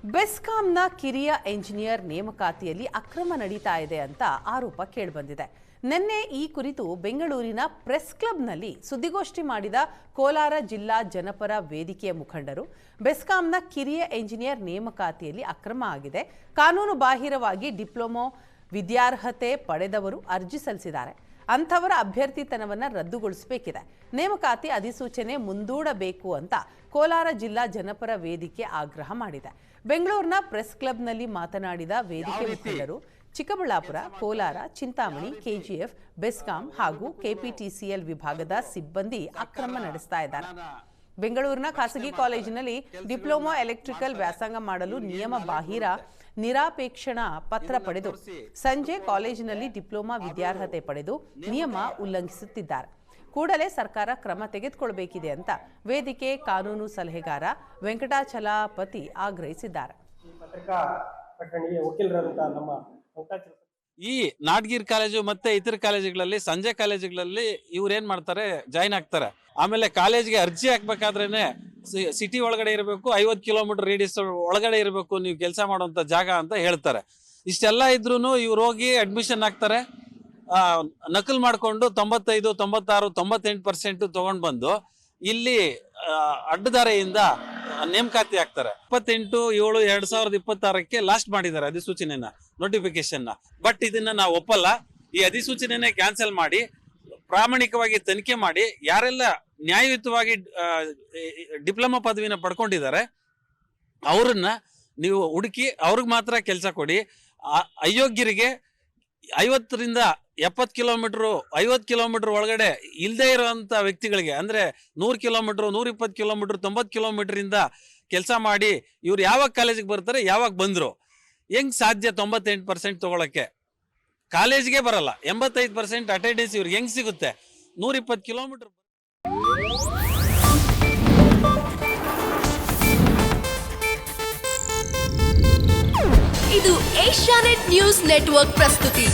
ಬೆಸ್ಕಾಂನ ಕಿರಿಯ ಎಂಜಿನಿಯರ್ ನೇಮಕಾತಿಯಲ್ಲಿ ಅಕ್ರಮ ನಡೀತಾ ಇದೆ ಅಂತ ಆರೋಪ ಕೇಳಿಬಂದಿದೆ. ನಿನ್ನೆ ಈ ಕುರಿತು ಬೆಂಗಳೂರಿನ ಪ್ರೆಸ್ ಕ್ಲಬ್ನಲ್ಲಿ ಸುದ್ದಿಗೋಷ್ಠಿ ಮಾಡಿದ ಕೋಲಾರ ಜಿಲ್ಲಾ ಜನಪರ ವೇದಿಕೆಯ ಮುಖಂಡರು, ಬೆಸ್ಕಾಂನ ಕಿರಿಯ ಎಂಜಿನಿಯರ್ ನೇಮಕಾತಿಯಲ್ಲಿ ಅಕ್ರಮ ಆಗಿದೆ, ಕಾನೂನು ಬಾಹಿರವಾಗಿ ಡಿಪ್ಲೊಮಾ ವಿದ್ಯಾರ್ಹತೆ ಪಡೆದವರು ಅರ್ಜಿ ಸಲ್ಲಿಸಿದ್ದಾರೆ, ಅಂಥವರ ಅಭ್ಯರ್ಥಿತನವನ್ನು ರದ್ದುಗೊಳಿಸಬೇಕಿದೆ, ನೇಮಕಾತಿ ಅಧಿಸೂಚನೆ ಮುಂದೂಡಬೇಕು ಅಂತ ಕೋಲಾರ ಜಿಲ್ಲಾ ಜನಪರ ವೇದಿಕೆ ಆಗ್ರಹ ಮಾಡಿದೆ. ಬೆಂಗಳೂರಿನ ಪ್ರೆಸ್ ಕ್ಲಬ್ನಲ್ಲಿ ಮಾತನಾಡಿದ ವೇದಿಕೆ ಮುಖಂಡರು, ಚಿಕ್ಕಬಳ್ಳಾಪುರ, ಕೋಲಾರ, ಚಿಂತಾಮಣಿ, ಕೆಜಿಎಫ್, ಬೆಸ್ಕಾಂ ಹಾಗೂ ಕೆಪಿಟಿಸಿಎಲ್ ವಿಭಾಗದ ಸಿಬ್ಬಂದಿ ಅಕ್ರಮ ನಡೆಸ್ತಾ ಇದ್ದಾರೆ. ಬೆಂಗಳೂರಿನ ಖಾಸಗಿ ಕಾಲೇಜಿನಲ್ಲಿ ಡಿಪ್ಲೊಮಾ ಎಲೆಕ್ಟ್ರಿಕಲ್ ವ್ಯಾಸಂಗ ಮಾಡಲು ನಿಯಮ ಬಾಹಿರ ನಿರಾಪೇಕ್ಷಣಾ ಪತ್ರ ಪಡೆದು ಸಂಜೆ ಕಾಲೇಜಿನಲ್ಲಿ ಡಿಪ್ಲೊಮಾ ವಿದ್ಯಾರ್ಹತೆ ಪಡೆದು ನಿಯಮ ಉಲ್ಲಂಘಿಸುತ್ತಿದ್ದಾರೆ. ಕೂಡಲೇ ಸರ್ಕಾರ ಕ್ರಮ ತೆಗೆದುಕೊಳ್ಳಬೇಕಿದೆ ಅಂತ ವೇದಿಕೆ ಕಾನೂನು ಸಲಹೆಗಾರ ವೆಂಕಟಾಚಲಪತಿ ಆಗ್ರಹಿಸಿದ್ದಾರೆ. ಈ ನಾಡಗಿರಿ ಕಾಲೇಜು ಮತ್ತೆ ಇತರ ಕಾಲೇಜುಗಳಲ್ಲಿ, ಸಂಜೆ ಕಾಲೇಜುಗಳಲ್ಲಿ ಇವ್ರೇನ್ ಮಾಡ್ತಾರೆ, ಜಾಯಿನ್ ಆಗ್ತಾರೆ. ಆಮೇಲೆ ಕಾಲೇಜ್ಗೆ ಅರ್ಜಿ ಹಾಕ್ಬೇಕಾದ್ರೇನೆ ಸಿಟಿ ಒಳಗಡೆ ಇರಬೇಕು, 50 ಕಿಲೋಮೀಟರ್ ರೇಡಿಯಸ್ ಒಳಗಡೆ ಇರಬೇಕು ನೀವು ಕೆಲಸ ಮಾಡುವಂತ ಜಾಗ ಅಂತ ಹೇಳ್ತಾರೆ. ಇಷ್ಟೆಲ್ಲ ಇದ್ರೂ ಇವ್ರು ಹೋಗಿ ಅಡ್ಮಿಷನ್ ಆಗ್ತಾರೆ, ನಕಲ್ ಮಾಡ್ಕೊಂಡು 95, 96, 98% ತಗೊಂಡ್ ಬಂದು ಇಲ್ಲಿ ಅಡ್ಡದಾರೆಯಿಂದ ನೇಮಕಾತಿ ಆಗ್ತಾರೆ. 28/7/2026 ಲಾಸ್ಟ್ ಮಾಡಿದ್ದಾರೆ ಅಧಿಸೂಚನೆನ, ನೋಟಿಫಿಕೇಶನ್. ಬಟ್ ಇದನ್ನ ನಾವು ಒಪ್ಪಲ್ಲ. ಈ ಅಧಿಸೂಚನೆನೇ ಕ್ಯಾನ್ಸಲ್ ಮಾಡಿ ಪ್ರಾಮಾಣಿಕವಾಗಿ ತನಿಖೆ ಮಾಡಿ ಯಾರೆಲ್ಲ ನ್ಯಾಯಯುತವಾಗಿ ಡಿಪ್ಲೊಮಾ ಪದವಿನ ಪಡ್ಕೊಂಡಿದ್ದಾರೆ ಅವ್ರನ್ನ ನೀವು ಹುಡುಕಿ ಅವ್ರಿಗೆ ಮಾತ್ರ ಕೆಲಸ ಕೊಡಿ. ಅಯೋಗ್ಯರಿಗೆ 50ರಿಂದ 70 ಕಿಲೋಮೀಟರ್ 50 ಕಿಲೋಮೀಟರ್ ಒಳಗಡೆ ಇಲ್ಲದೆ ಇರುವಂತ ವ್ಯಕ್ತಿಗಳಿಗೆ, ಅಂದ್ರೆ 100 ಕಿಲೋಮೀಟರ್ 120 ಕಿಲೋಮೀಟರ್ 90 ಕಿಲೋಮೀಟರ್ ಇಂದ ಕೆಲಸ ಮಾಡಿ ಇವ್ರು ಯಾವಾಗ ಕಾಲೇಜಿಗೆ ಬರ್ತಾರೆ, ಯಾವಾಗ ಬಂದ್ರು, ಹೆಂಗ್ ಸಾಧ್ಯ 98% ತಗೊಳಕ್ಕೆ? ಕಾಲೇಜ್ಗೆ ಬರಲ್ಲ, 85% ಅಟೆಂಡೆನ್ಸ್ ಇವ್ರಿಗೆ ಹೆಂಗ್ ಸಿಗುತ್ತೆ? 120 ಕಿಲೋಮೀಟರ್. ಇದು ಏಷ್ಯಾನೆಟ್ ನ್ಯೂಸ್ ನೆಟ್ವರ್ಕ್ ಪ್ರಸ್ತುತಿ.